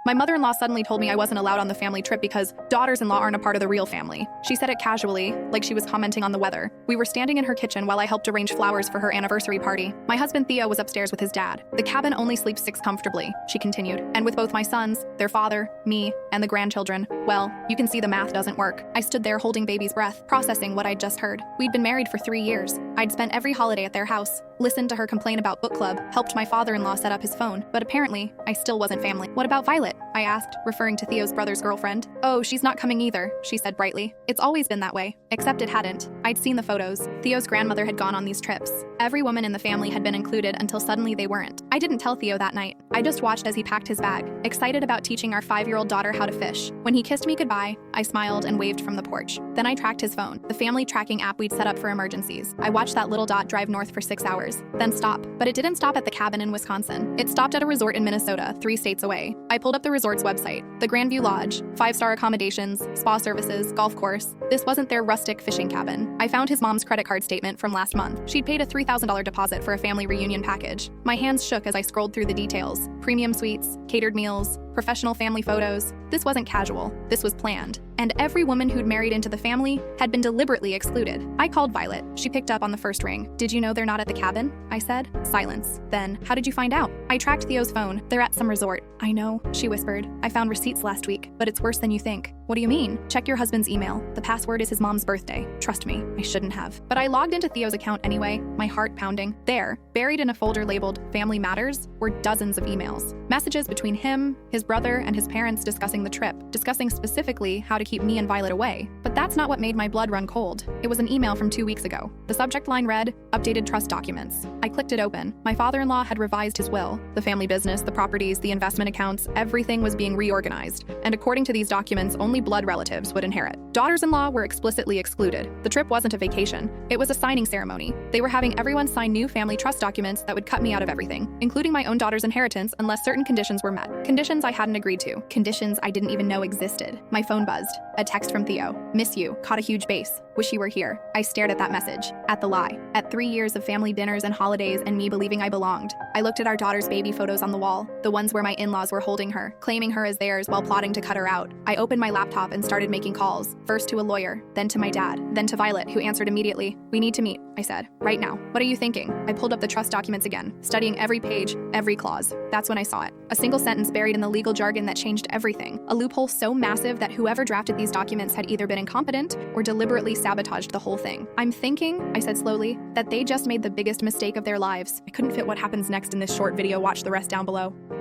My mother-in-law suddenly told me I wasn't allowed on the family trip because daughters-in-law aren't a part of the real family. She said it casually, like she was commenting on the weather. We were standing in her kitchen while I helped arrange flowers for her anniversary party. My husband Theo was upstairs with his dad. The cabin only sleeps 6 comfortably, she continued. And with both my sons, their father, me, and the grandchildren, well, you can see the math doesn't work. I stood there holding baby's breath, processing what I'd just heard. We'd been married for 3 years. I'd spent every holiday at their house, listened to her complain about book club, helped my father-in-law set up his phone, but apparently, I still wasn't family. What about Violet? I asked, referring to Theo's brother's girlfriend. Oh, she's not coming either, she said brightly. It's always been that way, except it hadn't. I'd seen the photos. Theo's grandmother had gone on these trips. Every woman in the family had been included until suddenly they weren't. I didn't tell Theo that night. I just watched as he packed his bag, excited about teaching our 5-year-old daughter how to fish. When he kissed me goodbye, I smiled and waved from the porch. Then I tracked his phone, the family tracking app we'd set up for emergencies. I watched that little dot drive north for 6 hours, then stop. But it didn't stop at the cabin in Wisconsin. It stopped at a resort in Minnesota, 3 states away. I pulled up the resort's website. The Grandview Lodge, 5-star accommodations, spa services, golf course. This wasn't their rustic fishing cabin. I found his mom's credit card statement from last month. She'd paid a $3,000 deposit for a family reunion package. My hands shook as I scrolled through the details. Premium suites, catered meals, professional family photos. This wasn't casual. This was planned. And every woman who'd married into the family had been deliberately excluded. I called Violet. She picked up on the first ring. Did you know they're not at the cabin? I said. Silence. Then, how did you find out? I tracked Theo's phone. They're at some resort. I know, she whispered. I found receipts last week, but it's worse than you think. What do you mean? Check your husband's email. The password is his mom's birthday. Trust me, I shouldn't have. But I logged into Theo's account anyway, my heart pounding. There, buried in a folder labeled Family Matters, were dozens of emails. Messages between him, his brother, and his parents discussing the trip, discussing specifically how to keep me and Violet away. But that's not what made my blood run cold. It was an email from 2 weeks ago. The subject line read, Updated Trust Documents. I clicked it open. My father-in-law had revised his will. The family business, the properties, the investment accounts, everything was being reorganized. And according to these documents, only blood relatives would inherit. Daughters-in-law were explicitly excluded. The trip wasn't a vacation. It was a signing ceremony. They were having everyone sign new family trust documents that would cut me out of everything, including my own daughter's inheritance unless certain conditions were met. Conditions I hadn't agreed to. Conditions I didn't even know existed. My phone buzzed. A text from Theo. Miss you. Caught a huge base. Wish you were here. I stared at that message. At the lie. At 3 years of family dinners and holidays and me believing I belonged. I looked at our daughter's baby photos on the wall, the ones where my in-laws were holding her, claiming her as theirs while plotting to cut her out. I opened my laptop and started making calls, first to a lawyer, then to my dad, then to Violet, who answered immediately. We need to meet, I said. Right now. What are you thinking? I pulled up the trust documents again, studying every page, every clause. That's when I saw it. A single sentence buried in the legal jargon that changed everything. A loophole so massive that whoever drafted these documents had either been incompetent or deliberately sabotaged the whole thing. I'm thinking, I said slowly, that they just made the biggest mistake of their lives. I couldn't fit what happens next in this short video. Watch the rest down below.